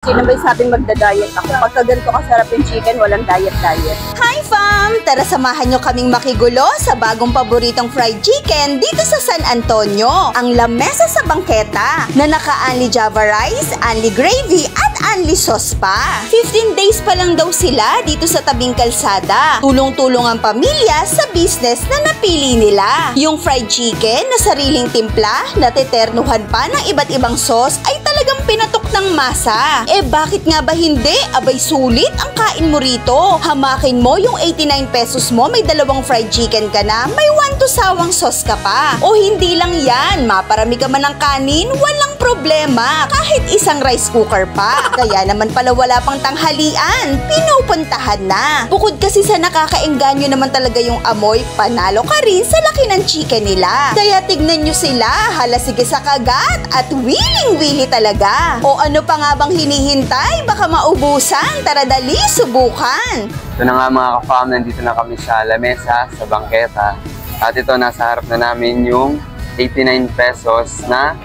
Sino ba yung sabing magda-diet ako? Pagka ganito kasarap yung chicken, walang diet-diet. Hi fam! Tara samahan nyo kaming makigulo sa bagong paboritong fried chicken dito sa San Antonio. Ang lamesa sa bangketa na naka-only Java rice, only gravy at only sauce pa. 15 days pa lang daw sila dito sa tabing kalsada. Tulong-tulong ang pamilya sa business na napili nila. Yung fried chicken na sariling timpla, natiternuhan pa ng iba't ibang sauce ay talagang pinatok ng masa. Eh bakit nga ba hindi? Abay sulit ang kain mo rito. Hamakin mo yung 89 pesos mo, may dalawang fried chicken ka na, may 1 to sawang sauce ka pa. O hindi lang yan, maparami ka man ng kanin, walang problema. Kahit isang rice cooker pa. Kaya naman pala wala pang tanghalian, pinupuntahan na. Bukod kasi sa nakakaengganyo naman talaga yung amoy, panalo ka rin sa laki ng chicken nila. Kaya tignan nyo sila, hala sige sa kagat at willing-willy talaga. O ano pa nga bang hinihintay? Baka maubusan. Tara dali, subukan. Ito na nga mga ka-fam, nandito na kami sa lamesa, sa bangketa. At ito, nasa harap na namin yung 89 pesos na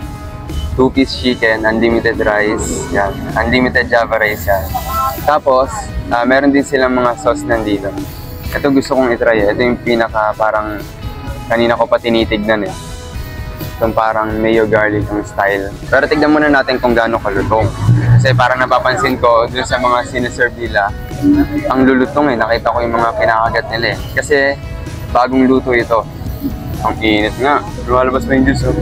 2-piece chicken, unlimited rice, yan. Unlimited Java rice yan. Tapos, meron din silang mga sauce nandito. Ito gusto kong itry. Ito yung pinaka parang kanina ko pa tinitignan eh. Itong parang mayo garlic ang style. Pero tignan muna natin kung gaano kalutong. Kasi parang napapansin ko dun sa mga siniserve nila, ang lulutong eh. Nakita ko yung mga kinakagat nila eh. Kasi bagong luto ito. Ang init nga. Lumalabas pa yung juice oh.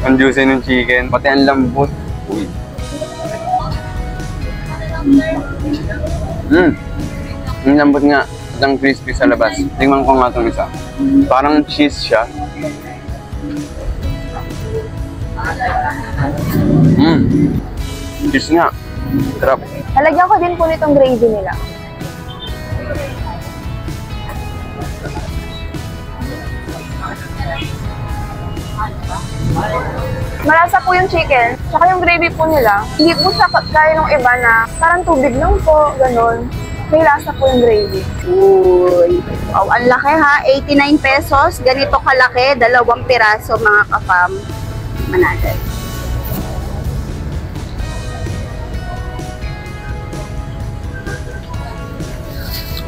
Ang juicy ng chicken. Pati ang lambot. Uy. Ang lambot nga. At ang crispy sa labas. Tingnan ko nga itong isa. Parang cheese siya. Cheese nga. Sarap. Halagyan ko din po nitong gravy nila. Malasa po yung chicken, tsaka yung gravy po nila. Hindi po siya kaya nung iba na parang tubig lang po, ganun. May lasa po yung gravy. Uy. Oh, ang laki ha. 89 pesos. Ganito kalaki. 2 piraso mga ka-fam. Managal.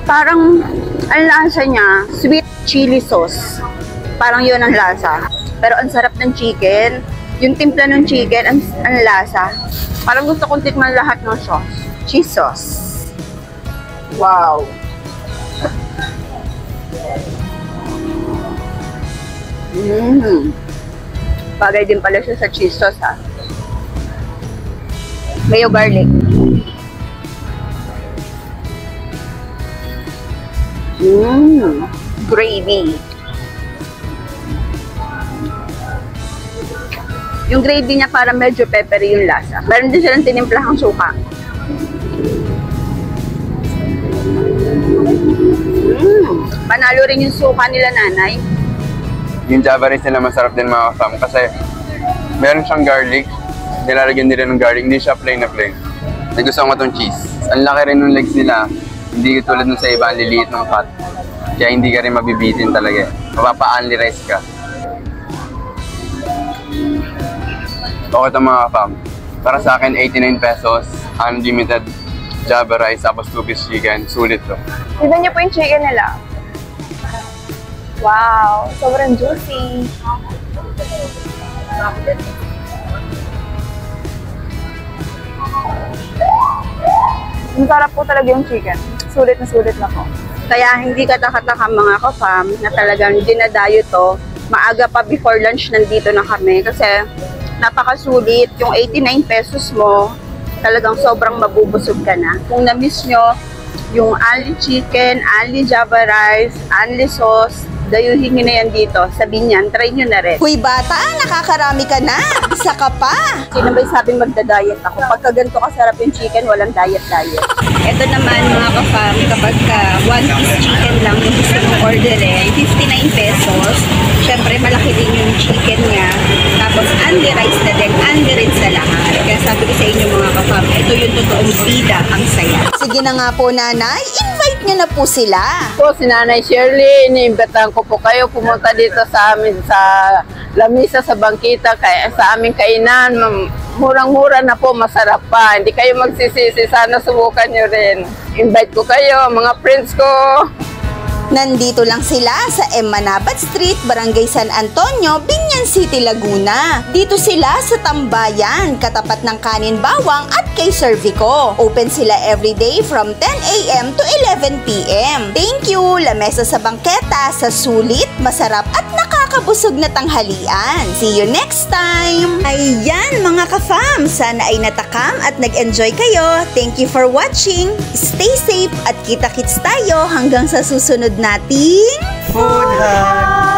Parang, ang lasa niya, sweet chili sauce. Parang yun ang lasa. Pero ang sarap ng chicken. Yung timpla ng chicken, ang lasa. Parang gusto kong tikman lahat ng sauce. Cheese sauce. Wow! Bagay din pala siya sa cheese sauce ha. Mayo garlic. Gravy. Yung gravy niya parang medyo peppery yung lasa. Meron din silang tinimplahang suka. Panalo rin yung suka nila nanay. Yung Java rice nila masarap din mga ka-fam kasi meron siyang garlic. Nilalagyan nila ng garlic. Hindi siya plain na plain. Nagustuhan ko itong cheese. Ang laki rin ng legs nila. Hindi tulad nun sa iba, ang liliit ng cut. Kaya hindi ka rin mabibitin talaga. Mapapa-only rice ka. Okay ito mga ka-fam. Para sa akin, 89 pesos. Unlimited Java rice, tapos 2-piece chicken. Sulit to. Tignan niyo po yung chicken nila. Wow! Sobrang juicy. Ang sarap po talaga yung chicken. Sulit na po. Kaya hindi katakataka mga ka-fam na talagang dinadayo to. Maaga pa before lunch nandito na kami kasi napakasulit. Yung 89 pesos mo, talagang sobrang mabubusog ka na. Kung na-miss nyo yung only chicken, only Java rice, only sauce, dayuhin nyo na yan dito. Sabihin niyan, try nyo na rin. Huy bata, nakakarami ka na. Isa ka pa. Sino ba yung sabing magda-diet ako? Pagka ganito kasarap yung chicken, walang diet-diet. Ito naman mga ka-fam, kapag 1-piece chicken lang yung gusto mong orderin, 59 pesos. Siyempre, malaki din yung chicken niya. Tapos, only rice na din, only rin sa lahat. Kaya sabi ko sa inyo mga ka-fam, ito yung totoong bida, ang saya. Sige na nga po, nanay, invite niyo na po sila. Po, si Nanay Shirley, iniimbitahan ko po kayo pumunta dito sa amin sa lamisa sa bangkita, kaya sa aming kainan. Murang-mura na po, masarap pa. Hindi kayo magsisisi, sana subukan nyo rin. Invite ko kayo, mga friends ko. Nandito lang sila sa M. Manabat Street, Barangay San Antonio, Binyan City, Laguna. Dito sila sa Tambayan, katapat ng Kanin Bawang at kay Servico. Open sila everyday from 10 a.m. to 11 p.m. Thank you, Lamesa sa Bangketa, sa sulit, masarap at nakakabusog na tanghalian. See you next time! Ayan mga ka-fam, sana ay natakam at nag-enjoy kayo. Thank you for watching. Stay safe at kita-kits tayo hanggang sa susunod nating Food Hub!